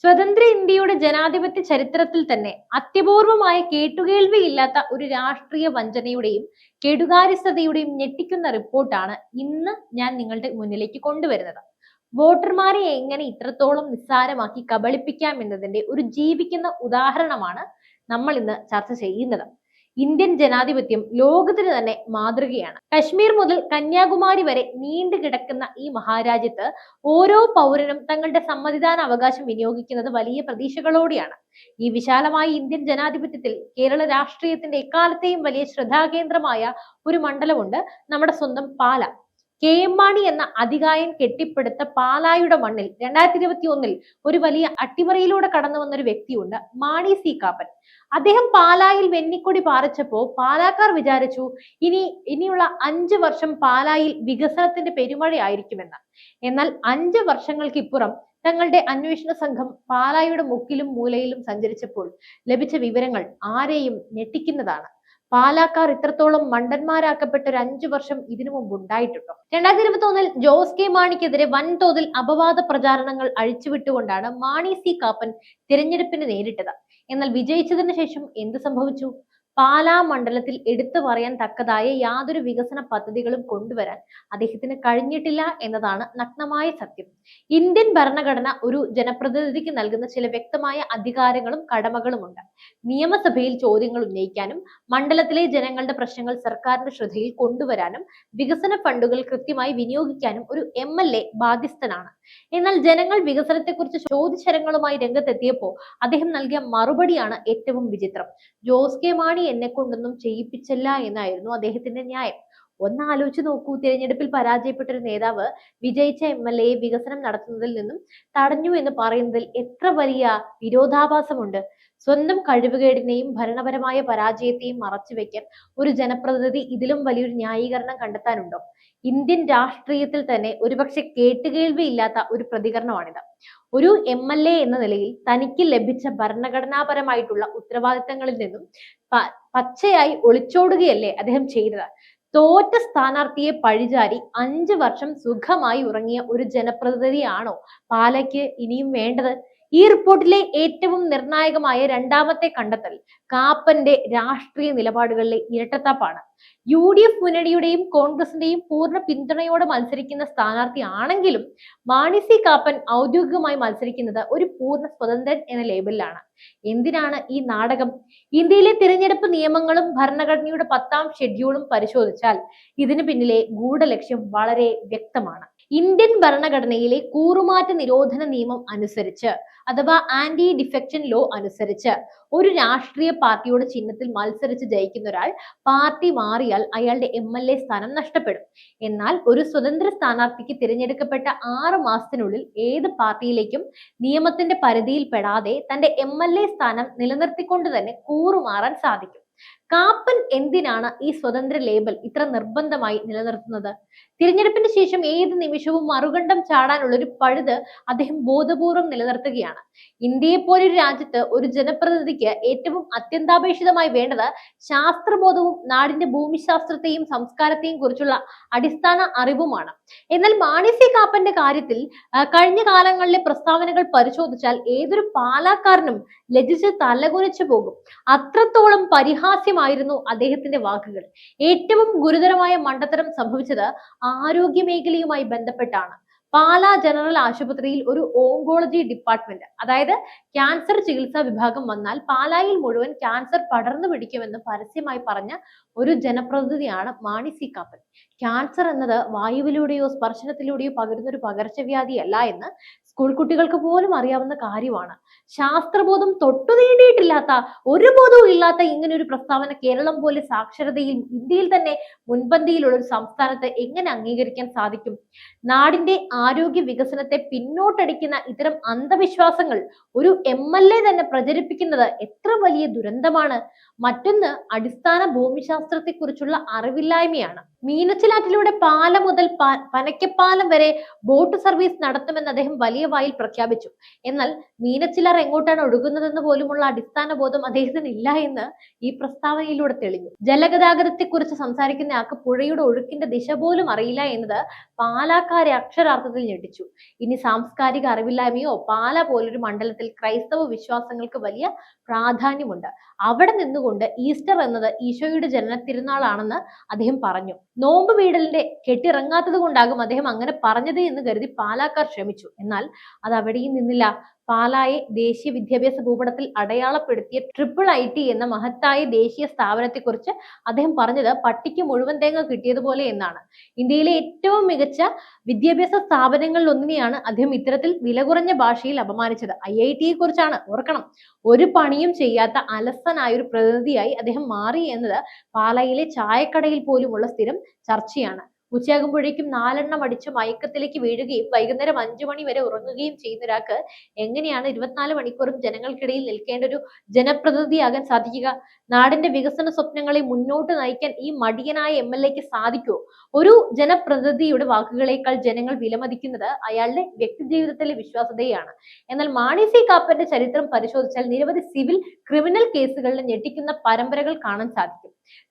സ്വതന്ത്ര ഇന്ത്യയുടെ ജനാധിപത്യ ചരിത്രത്തിൽ തന്നെ അത്യപൂർവമായ കേട്ടുകേൾവിയില്ലാത്ത ഒരു രാഷ്ട്രീയ വഞ്ചനയുടെയും കെടുകാര്യസ്ഥതയുടെയും ഞെട്ടിക്കുന്ന റിപ്പോർട്ടാണ് ഇന്ന് ഞാൻ നിങ്ങളുടെ മുന്നിലേക്ക് കൊണ്ടുവരുന്നത്. വോട്ടർമാരെ എങ്ങനെ ഇത്രത്തോളം നിസ്സാരമാക്കി കബളിപ്പിക്കാം എന്നതിന്റെ ഒരു ജീവിക്കുന്ന ഉദാഹരണമാണ് നമ്മൾ ഇന്ന് ചർച്ച ചെയ്യുന്നത്. ഇന്ത്യൻ ജനാധിപത്യം ലോകത്തിന് തന്നെ മാതൃകയാണ്. കശ്മീർ മുതൽ കന്യാകുമാരി വരെ നീണ്ടു കിടക്കുന്ന ഈ മഹാരാജ്യത്ത് ഓരോ പൗരനും തങ്ങളുടെ സമ്മതിദാന അവകാശം വിനിയോഗിക്കുന്നത് വലിയ പ്രതീക്ഷകളോടെയാണ്. ഈ വിശാലമായ ഇന്ത്യൻ ജനാധിപത്യത്തിൽ കേരള രാഷ്ട്രീയത്തിന്റെ എക്കാലത്തെയും വലിയ ശ്രദ്ധാകേന്ദ്രമായ ഒരു മണ്ഡലമുണ്ട്, നമ്മുടെ സ്വന്തം പാല. KM മാണി എന്ന അതികായൻ കെട്ടിപ്പടുത്ത പാലായുടെ മണ്ണിൽ 2021 ഒരു വലിയ അട്ടിമറിയിലൂടെ കടന്നു വന്ന ഒരു വ്യക്തിയുണ്ട്, മാണി സി കാപ്പൻ. അദ്ദേഹം പാലായിൽ വെന്നിക്കൊടി പാറിച്ചപ്പോ പാലാക്കാർ വിചാരിച്ചു ഇനിയുള്ള 5 വർഷം പാലായിൽ വികസനത്തിന്റെ പെരുമഴയായിരിക്കുമെന്ന്. എന്നാൽ 5 വർഷങ്ങൾക്ക് ഇപ്പുറം തങ്ങളുടെ അന്വേഷണ സംഘം പാലായുടെ മുക്കിലും മൂലയിലും സഞ്ചരിച്ചപ്പോൾ ലഭിച്ച വിവരങ്ങൾ ആരെയും ഞെട്ടിക്കുന്നതാണ്. പാലാക്കാർ ഇത്രത്തോളം മണ്ടന്മാരാക്കപ്പെട്ട ഒരു 5 വർഷം ഇതിനു മുമ്പ് ഉണ്ടായിട്ടുണ്ടോ? 2021 ജോസ് കെ മാണിക്കെതിരെ വൻതോതിൽ അപവാദ പ്രചാരണങ്ങൾ അഴിച്ചുവിട്ടുകൊണ്ടാണ് മാണി സി കാപ്പൻ തിരഞ്ഞെടുപ്പിന് നേരിട്ടത്. എന്നാൽ വിജയിച്ചതിന് ശേഷം എന്ത് സംഭവിച്ചു? പാലാ മണ്ഡലത്തിൽ എടുത്തു പറയാൻ തക്കതായ യാതൊരു വികസന പദ്ധതികളും കൊണ്ടുവരാൻ അദ്ദേഹത്തിന് കഴിഞ്ഞിട്ടില്ല എന്നതാണ് നഗ്നമായ സത്യം. ഇന്ത്യൻ ഭരണഘടന ഒരു ജനപ്രതിനിധിക്ക് നൽകുന്ന ചില വ്യക്തമായ അധികാരങ്ങളും കടമകളുമുണ്ട്. നിയമസഭയിൽ ചോദ്യങ്ങൾ ഉന്നയിക്കാനും മണ്ഡലത്തിലെ ജനങ്ങളുടെ പ്രശ്നങ്ങൾ സർക്കാരിന്റെ ശ്രദ്ധയിൽ കൊണ്ടുവരാനും വികസന ഫണ്ടുകൾ കൃത്യമായി വിനിയോഗിക്കാനും ഒരു MLA ബാധ്യസ്ഥനാണ്. എന്നാൽ ജനങ്ങൾ വികസനത്തെക്കുറിച്ച് ചോദ്യശരങ്ങളുമായി രംഗത്തെത്തിയപ്പോൾ അദ്ദേഹം നൽകിയ മറുപടിയാണ് ഏറ്റവും വിചിത്രം. ജോസ് കെ മാണി എന്നെ കൊണ്ടൊന്നും ചെയ്യിപ്പിച്ചില്ല എന്നായിരുന്നു അദ്ദേഹത്തിന്റെ ന്യായം. ഒന്ന് ആലോചിച്ച് നോക്കൂ, തിരഞ്ഞെടുപ്പിൽ പരാജയപ്പെട്ട ഒരു നേതാവ് വിജയിച്ച MLA വികസനം നടത്തുന്നതിൽ നിന്നും തടഞ്ഞു എന്ന് പറയുന്നതിൽ എത്ര വലിയ വിരോധാഭാസമുണ്ട്. സ്വന്തം കഴിവുകേടിനെയും ഭരണപരമായ പരാജയത്തെയും മറച്ചുവെക്കാൻ ഒരു ജനപ്രതിനിധി ഇതിലും വലിയൊരു ന്യായീകരണം കണ്ടെത്താനുണ്ടോ? ഇന്ത്യൻ രാഷ്ട്രീയത്തിൽ തന്നെ ഒരുപക്ഷെ കേട്ടുകേൾവിയില്ലാത്ത ഒരു പ്രതികരണമാണിത്. ഒരു MLA എന്ന നിലയിൽ തനിക്ക് ലഭിച്ച ഭരണഘടനാപരമായിട്ടുള്ള ഉത്തരവാദിത്തങ്ങളിൽ നിന്നും പച്ചയായി ഒളിച്ചോടുകയല്ലേ അദ്ദേഹം ചെയ്തത്. തോറ്റ സ്ഥാനാർത്ഥിയെ പഴിചാരി 5 വർഷം സുഖമായി ഉറങ്ങിയ ഒരു ജനപ്രതിനിധിയാണോ പാലയ്ക്ക് ഇനിയും വേണ്ടത്? ഈ റിപ്പോർട്ടിലെ ഏറ്റവും നിർണായകമായ രണ്ടാമത്തെ കണ്ടെത്തൽ കാപ്പന്റെ രാഷ്ട്രീയ നിലപാടുകളിലെ ഇരട്ടത്താപ്പാണ്. UDF മുന്നണിയുടെയും കോൺഗ്രസിന്റെയും പൂർണ്ണ പിന്തുണയോടെ മത്സരിക്കുന്ന സ്ഥാനാർത്ഥി ആണെങ്കിലും മാണി സി കാപ്പൻ ഔദ്യോഗികമായി മത്സരിക്കുന്നത് ഒരു പൂർണ്ണ സ്വതന്ത്രൻ എന്ന ലേബലിലാണ്. എന്തിനാണ് ഈ നാടകം? ഇന്ത്യയിലെ തിരഞ്ഞെടുപ്പ് നിയമങ്ങളും ഭരണഘടനയുടെ 10ാം ഷെഡ്യൂളും പരിശോധിച്ചാൽ ഇതിന് പിന്നിലെ ഗൂഢലക്ഷ്യം വളരെ വ്യക്തമാണ്. ഇന്ത്യൻ ഭരണഘടനയിലെ കൂറുമാറ്റ നിരോധന നിയമം അനുസരിച്ച്, അഥവാ ആന്റി ഡിഫെക്ഷൻ ലോ അനുസരിച്ച്, ഒരു രാഷ്ട്രീയ പാർട്ടിയുടെ ചിഹ്നത്തിൽ മത്സരിച്ച് ജയിക്കുന്ന ഒരാൾ പാർട്ടി മാറിയാൽ അയാളുടെ MLA സ്ഥാനം നഷ്ടപ്പെടും. എന്നാൽ ഒരു സ്വതന്ത്ര സ്ഥാനാർത്ഥിക്ക് തിരഞ്ഞെടുക്കപ്പെട്ട 6 മാസത്തിനുള്ളിൽ ഏത് പാർട്ടിയിലേക്കും നിയമത്തിന്റെ പരിധിയിൽ പെടാതെ തന്റെ MLA സ്ഥാനം നിലനിർത്തിക്കൊണ്ട് തന്നെ കൂറുമാറാൻ സാധിക്കും. കാപ്പൻ എന്തിനാണ് ഈ സ്വതന്ത്ര ലേബൽ ഇത്ര നിർബന്ധമായി നിലനിർത്തുന്നത്? തിരഞ്ഞെടുപ്പിന് ശേഷം ഏത് നിമിഷവും മറുകണ്ഠം ചാടാനുള്ള ഒരു പഴുത് അദ്ദേഹം ബോധപൂർവം നിലനിർത്തുകയാണ്. ഇന്ത്യയെ പോലെ ഒരു രാജ്യത്ത് ഒരു ജനപ്രതിനിധിക്ക് ഏറ്റവും അത്യന്താപേക്ഷിതമായി വേണ്ടത് ശാസ്ത്രബോധവും നാടിന്റെ ഭൂമിശാസ്ത്രത്തെയും സംസ്കാരത്തെയും കുറിച്ചുള്ള അടിസ്ഥാന അറിവുമാണ്. എന്നാൽ മാണി സി കാപ്പന്റെ കാര്യത്തിൽ കഴിഞ്ഞ കാലങ്ങളിലെ പ്രസ്താവനകൾ പരിശോധിച്ചാൽ ഏതൊരു പാലാക്കാരനും ലജ്ജിച്ച് തലകുനിച്ചു പോകും. അത്രത്തോളം പരിഹാസ്യമായിരുന്നു അദ്ദേഹത്തിന്റെ വാക്കുകൾ. ഏറ്റവും ഗുരുതരമായ മണ്ടത്തരം സംഭവിച്ചത് ആരോഗ്യ മേഖലയുമായി ബന്ധപ്പെട്ടാണ്. പാലാ ജനറൽ ആശുപത്രിയിൽ ഒരു ഓങ്കോളജി ഡിപ്പാർട്ട്മെന്റ്, അതായത് ക്യാൻസർ ചികിത്സാ വിഭാഗം വന്നാൽ പാലായിൽ മുഴുവൻ ക്യാൻസർ പടർന്നു പിടിക്കുമെന്ന് പരസ്യമായി പറഞ്ഞ ഒരു ജനപ്രതിനിധിയാണ് മാണി സി കാപ്പൻ. ക്യാൻസർ എന്നത് വായുവിലൂടെയോ സ്പർശനത്തിലൂടെയോ പകരുന്ന ഒരു പകർച്ചവ്യാധിയല്ല എന്ന് സ്കൂൾ കുട്ടികൾക്ക് പോലും അറിയാവുന്ന കാര്യമാണ്. ശാസ്ത്രബോധം തൊട്ടു നീണ്ടിയിട്ടില്ലാത്ത, ഒരു ബോധവും ഇല്ലാത്ത ഇങ്ങനെ ഒരു പ്രസ്താവന കേരളം പോലെ സാക്ഷരതയിൽ ഇന്ത്യയിൽ തന്നെ മുൻപന്തിയിലുള്ള ഒരു സംസ്ഥാനത്ത് എങ്ങനെ അംഗീകരിക്കാൻ സാധിക്കും? നാടിന്റെ ആരോഗ്യ വികസനത്തെ പിന്നോട്ടടിക്കുന്ന ഇത്തരം അന്ധവിശ്വാസങ്ങൾ ഒരു MLA തന്നെ പ്രചരിപ്പിക്കുന്നത് എത്ര വലിയ ദുരന്തമാണ്. മറ്റൊന്ന് അടിസ്ഥാന ഭൂമിശാസ്ത്രത്തെക്കുറിച്ചുള്ള അറിവില്ലായ്മയാണ്. മീനച്ചിലാറ്റിലൂടെ പാലം മുതൽ പനക്കപ്പാലം വരെ ബോട്ട് സർവീസ് നടത്തുമെന്ന് അദ്ദേഹം വലിയ വായിൽ പ്രഖ്യാപിച്ചു. എന്നാൽ മീനച്ചിലാർ എങ്ങോട്ടാണ് ഒഴുകുന്നതെന്ന് പോലുമുള്ള അടിസ്ഥാന ബോധം അദ്ദേഹത്തിന് ഇല്ല എന്ന് ഈ പ്രസ്താവനയിലൂടെ തെളിഞ്ഞു. ജലഗതാഗതത്തെ കുറിച്ച് സംസാരിക്കുന്ന ആൾക്ക് പുഴയുടെ ഒഴുക്കിന്റെ ദിശ പോലും അറിയില്ല എന്നത് പാലാക്കാരെ അക്ഷരാർത്ഥത്തിൽ ഞെട്ടിച്ചു. ഇനി സാംസ്കാരിക അറിവില്ലായ്മയോ? പാല പോലൊരു മണ്ഡലത്തിൽ ക്രൈസ്തവ വിശ്വാസങ്ങൾക്ക് വലിയ പ്രാധാന്യമുണ്ട്. അവിടെ നിന്നുകൊണ്ട് ഈസ്റ്റർ എന്നത് ഈശോയുടെ ജനന തിരുനാളാണെന്ന് അദ്ദേഹം പറഞ്ഞു. നോമ്പ് വീടലിന്റെ കെട്ടിറങ്ങാത്തത് കൊണ്ടാകും അദ്ദേഹം അങ്ങനെ പറഞ്ഞത് എന്ന് കരുതി പാലാക്കാർ ശ്രമിച്ചു. എന്നാൽ അത് അവിടെയും നിന്നില്ല. പാലായെ ദേശീയ വിദ്യാഭ്യാസ ഭൂപടത്തിൽ അടയാളപ്പെടുത്തിയ IIIT എന്ന മഹത്തായ ദേശീയ സ്ഥാപനത്തെക്കുറിച്ച് അദ്ദേഹം പറഞ്ഞത് പട്ടിക്ക് മുഴുവൻ തേങ്ങ കിട്ടിയതുപോലെ എന്നാണ്. ഇന്ത്യയിലെ ഏറ്റവും മികച്ച വിദ്യാഭ്യാസ സ്ഥാപനങ്ങളിൽ ഒന്നിനെയാണ് അദ്ദേഹം ഇത്തരത്തിൽ വില കുറഞ്ഞ ഭാഷയിൽ അപമാനിച്ചത്. IITയെ കുറിച്ചാണ്. ഓർക്കണം, ഒരു പണിയും ചെയ്യാത്ത അലസനായ ഒരു പ്രതിനിധിയായി അദ്ദേഹം മാറി എന്നത് പാലായിലെ ചായക്കടയിൽ പോലുമുള്ള സ്ഥിരം ചർച്ചയാണ്. ഉച്ചയാകുമ്പോഴേക്കും 4 എണ്ണം അടിച്ച് മയക്കത്തിലേക്ക് വീഴുകയും വൈകുന്നേരം 5 മണി വരെ ഉറങ്ങുകയും ചെയ്യുന്ന ഒരാൾക്ക് എങ്ങനെയാണ് 24 മണിക്കൂറും ജനങ്ങൾക്കിടയിൽ നിൽക്കേണ്ട ഒരു ജനപ്രതിനിധിയാകാൻ സാധിക്കുക? നാടിന്റെ വികസന സ്വപ്നങ്ങളെ മുന്നോട്ട് നയിക്കാൻ ഈ മടിയനായ MLAക്ക് സാധിക്കുമോ? ഒരു ജനപ്രതിനിധിയുടെ വാക്കുകളേക്കാൾ ജനങ്ങൾ വിലമതിക്കുന്നത് അയാളുടെ വ്യക്തി ജീവിതത്തിലെ വിശ്വാസ്യതയാണ്. എന്നാൽ മാണി സി കാപ്പന്റെ ചരിത്രം പരിശോധിച്ചാൽ നിരവധി സിവിൽ, ക്രിമിനൽ കേസുകളിൽ ഞെട്ടിക്കുന്ന പരമ്പരകൾ കാണാൻ സാധിക്കും.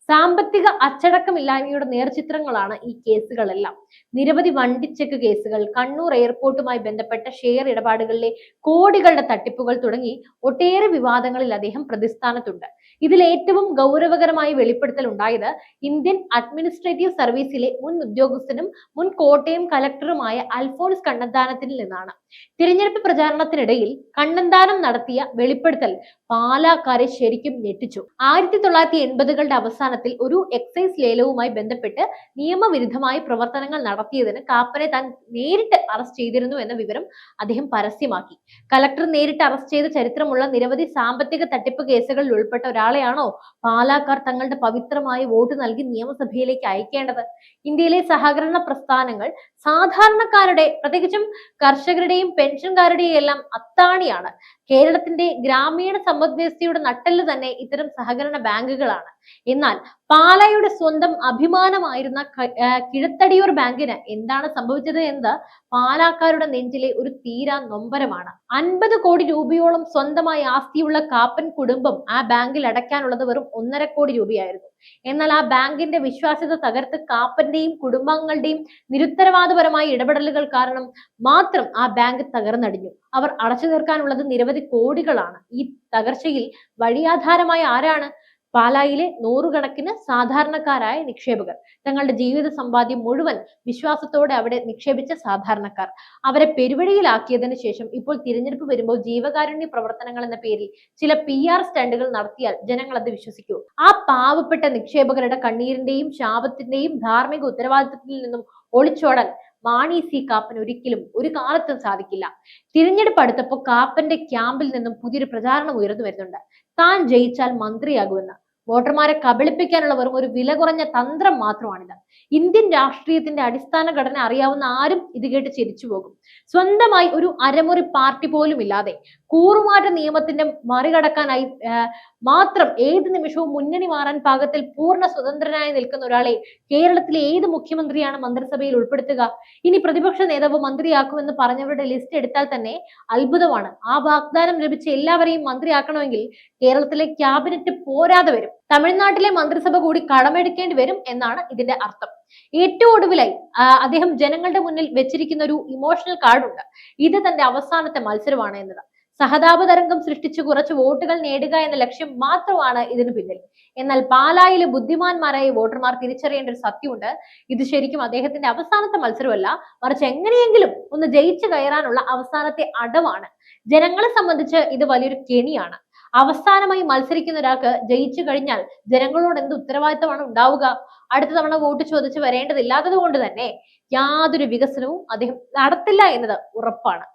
സാമ്പത്തിക അച്ചടക്കമില്ലായ്മയുടെ നേർചിത്രങ്ങളാണ് ഈ കേസുകളെല്ലാം. നിരവധി വണ്ടിച്ചെക്ക് കേസുകൾ, കണ്ണൂർ എയർപോർട്ടുമായി ബന്ധപ്പെട്ട ഷെയർ ഇടപാടുകളിലെ കോടികളുടെ തട്ടിപ്പുകൾ തുടങ്ങി ഒട്ടേറെ വിവാദങ്ങളിൽ അദ്ദേഹം പ്രതിസ്ഥാനത്തുണ്ട്. ഇതിൽ ഏറ്റവും ഗൗരവകരമായ വെളിപ്പെടുത്തൽ ഉണ്ടായത് ഇന്ത്യൻ അഡ്മിനിസ്ട്രേറ്റീവ് സർവീസിലെ മുൻ ഉദ്യോഗസ്ഥനും മുൻ കോട്ടയം കലക്ടറുമായ അൽഫോൺസ് കണ്ണന്താനത്തിൽ നിന്നാണ്. തിരഞ്ഞെടുപ്പ് പ്രചാരണത്തിനിടയിൽ കണ്ണന്താനം നടത്തിയ വെളിപ്പെടുത്തൽ പാലാക്കാരെ ശരിക്കും ഞെട്ടിച്ചു. 1980കളുടെ അവസാനത്തിൽ ഒരു എക്സൈസ് ലേലവുമായി ബന്ധപ്പെട്ട് നിയമവിരുദ്ധമായ പ്രവർത്തനങ്ങൾ നടത്തിയതിന് കാപ്പനെ താൻ നേരിട്ട് അറസ്റ്റ് ചെയ്തിരുന്നു എന്ന വിവരം അദ്ദേഹം പരസ്യമാക്കി. കലക്ടർ നേരിട്ട് അറസ്റ്റ് ചെയ്ത ചരിത്രമുള്ള നിരവധി സാമ്പത്തിക തട്ടിപ്പ് കേസുകളിൽ ഉൾപ്പെട്ട ഒരാളെയാണോ പാലാക്കാർ തങ്ങളുടെ പവിത്രമായ വോട്ട് നൽകി നിയമസഭയിലേക്ക് അയക്കേണ്ടത്? ഇന്ത്യയിലെ സഹകരണ പ്രസ്ഥാനങ്ങൾ സാധാരണക്കാരുടെ, പ്രത്യേകിച്ചും കർഷകരുടെയും പെൻഷൻകാരുടെയും എല്ലാം അത്താണിയാണ്. കേരളത്തിന്റെ ഗ്രാമീണ സമ്പദ്വ്യവസ്ഥയുടെ നട്ടെല്ല് തന്നെ ഇത്തരം സഹകരണ ബാങ്കുകളാണ്. എന്നാൽ പാലായുടെ സ്വന്തം അഭിമാനമായിരുന്ന കിഴത്തടിയൂർ ബാങ്കിന് എന്താണ് സംഭവിച്ചത് എന്നത് പാലാക്കാരുടെ നെഞ്ചിലെ ഒരു തീരാ നൊമ്പരമാണ്. 50 കോടി രൂപയോളം സ്വന്തമായി ആസ്തിയുള്ള കാപ്പൻ കുടുംബം ആ ബാങ്കിൽ അടയ്ക്കാനുള്ളത് വെറും 1.5 കോടി രൂപയായിരുന്നു. എന്നാൽ ആ ബാങ്കിന്റെ വിശ്വാസ്യത തകർത്ത് കാപ്പന്റെയും കുടുംബാംഗങ്ങളുടെയും നിരുത്തരവാദപരമായ ഇടപെടലുകൾ കാരണം മാത്രം ആ ബാങ്ക് തകർന്നടിഞ്ഞു. അവർ അടച്ചു തീർക്കാനുള്ളത് നിരവധി കോടികളാണ്. ഈ തകർച്ചയിൽ വഴിയാധാരമായ ആരാണ്? പാലായിലെ നൂറുകണക്കിന് സാധാരണക്കാരായ നിക്ഷേപകർ. തങ്ങളുടെ ജീവിത സമ്പാദ്യം മുഴുവൻ വിശ്വാസത്തോടെ അവിടെ നിക്ഷേപിച്ച സാധാരണക്കാർ. അവരെ പെരുവഴിയിലാക്കിയതിനു ശേഷം ഇപ്പോൾ തിരഞ്ഞെടുപ്പ് വരുമ്പോൾ ജീവകാരുണ്യ പ്രവർത്തനങ്ങൾ എന്ന പേരിൽ ചില PR സ്റ്റണ്ടുകൾ നടത്തിയാൽ ജനങ്ങൾ അത് വിശ്വസിക്കൂ? ആ പാവപ്പെട്ട നിക്ഷേപകരുടെ കണ്ണീരിന്റെയും ശാപത്തിന്റെയും ധാർമ്മിക ഉത്തരവാദിത്തത്തിൽ നിന്നും ഒളിച്ചോടാൻ മാണി സി കാപ്പൻ ഒരിക്കലും ഒരു കാലത്തും സാധിക്കില്ല. തിരഞ്ഞെടുപ്പ് അടുത്തപ്പോൾ കാപ്പന്റെ ക്യാമ്പിൽ നിന്നും പുതിയൊരു പ്രചാരണം ഉയർന്നു വരുന്നുണ്ട്. താൻ ജയിച്ചാൽ മന്ത്രിയാകുമെന്ന്. വോട്ടർമാരെ കബളിപ്പിക്കാനുള്ള വെറും ഒരു വില കുറഞ്ഞ തന്ത്രം മാത്രമാണിത്. ഇന്ത്യൻ രാഷ്ട്രീയത്തിന്റെ അടിസ്ഥാന ഘടന അറിയാവുന്ന ആരും ഇത് കേട്ട് ചിരിച്ചു പോകും. സ്വന്തമായി ഒരു അരമുറി പാർട്ടി പോലും ഇല്ലാതെ കൂറുമാറ്റ നിയമത്തിന്റെ മറികടക്കാനായി മാത്രം ഏത് നിമിഷവും മുന്നണി മാറാൻ പാകത്തിൽ പൂർണ്ണ സ്വതന്ത്രനായി നിൽക്കുന്ന ഒരാളെ കേരളത്തിലെ ഏത് മുഖ്യമന്ത്രിയാണ് മന്ത്രിസഭയിൽ ഉൾപ്പെടുത്തുക? ഇനി പ്രതിപക്ഷ നേതാവ് മന്ത്രിയാക്കുമെന്ന് പറഞ്ഞവരുടെ ലിസ്റ്റ് എടുത്താൽ തന്നെ അത്ഭുതമാണ്. ആ വാഗ്ദാനം ലഭിച്ച എല്ലാവരെയും മന്ത്രിയാക്കണമെങ്കിൽ കേരളത്തിലെ ക്യാബിനറ്റ് പോരാതെ വരും. തമിഴ്നാട്ടിലെ മന്ത്രിസഭ കൂടി കടമെടുക്കേണ്ടി വരും എന്നാണ് ഇതിന്റെ അർത്ഥം. ഏറ്റവും ഒടുവിലായി അദ്ദേഹം ജനങ്ങളുടെ മുന്നിൽ വെച്ചിരിക്കുന്ന ഒരു ഇമോഷണൽ കാർഡ് ഉണ്ട്. ഇത് തന്റെ അവസാനത്തെ മത്സരമാണ് എന്നത്. സഹതാപ തരംഗം സൃഷ്ടിച്ച് കുറച്ച് വോട്ടുകൾ നേടുക എന്ന ലക്ഷ്യം മാത്രമാണ് ഇതിന് പിന്നിൽ. എന്നാൽ പാലായിലെ ബുദ്ധിമാന്മാരായ വോട്ടർമാർ തിരിച്ചറിയേണ്ട ഒരു സത്യമുണ്ട്. ഇത് ശരിക്കും അദ്ദേഹത്തിന്റെ അവസാനത്തെ മത്സരമല്ല, മറിച്ച് എങ്ങനെയെങ്കിലും ഒന്ന് ജയിച്ചു കയറാനുള്ള അവസാനത്തെ അടവാണ്. ജനങ്ങളെ സംബന്ധിച്ച് ഇത് വലിയൊരു കെണിയാണ്. അവസാനമായി മത്സരിക്കുന്ന ഒരാൾക്ക് ജയിച്ചു കഴിഞ്ഞാൽ ജനങ്ങളോട് എന്ത് ഉത്തരവാദിത്തമാണ് ഉണ്ടാവുക? അടുത്ത തവണ വോട്ട് ചോദിച്ച് വരേണ്ടതില്ലാത്തത് കൊണ്ട് തന്നെ യാതൊരു വികസനവും അദ്ദേഹം നടത്തില്ല എന്നത് ഉറപ്പാണ്.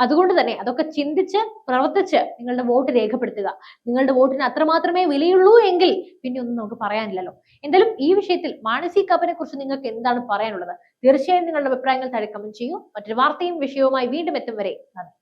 അതുകൊണ്ട് തന്നെ അതൊക്കെ ചിന്തിച്ച് പ്രവർത്തിച്ച് നിങ്ങളുടെ വോട്ട് രേഖപ്പെടുത്തുക. നിങ്ങളുടെ വോട്ടിന് അത്രമാത്രമേ വിലയുള്ളൂ എങ്കിൽ പിന്നെ ഒന്നും നമുക്ക് പറയാനില്ലല്ലോ. എന്തായാലും ഈ വിഷയത്തിൽ മാണി സി കാപ്പനെ കുറിച്ച് നിങ്ങൾക്ക് എന്താണ് പറയാനുള്ളത്? തീർച്ചയായും നിങ്ങളുടെ അഭിപ്രായങ്ങൾ താഴെ കമന്റ് ചെയ്യൂ. മറ്റൊരു വാർത്തയും വിഷയവുമായി വീണ്ടും എത്തും വരെ നന്ദി.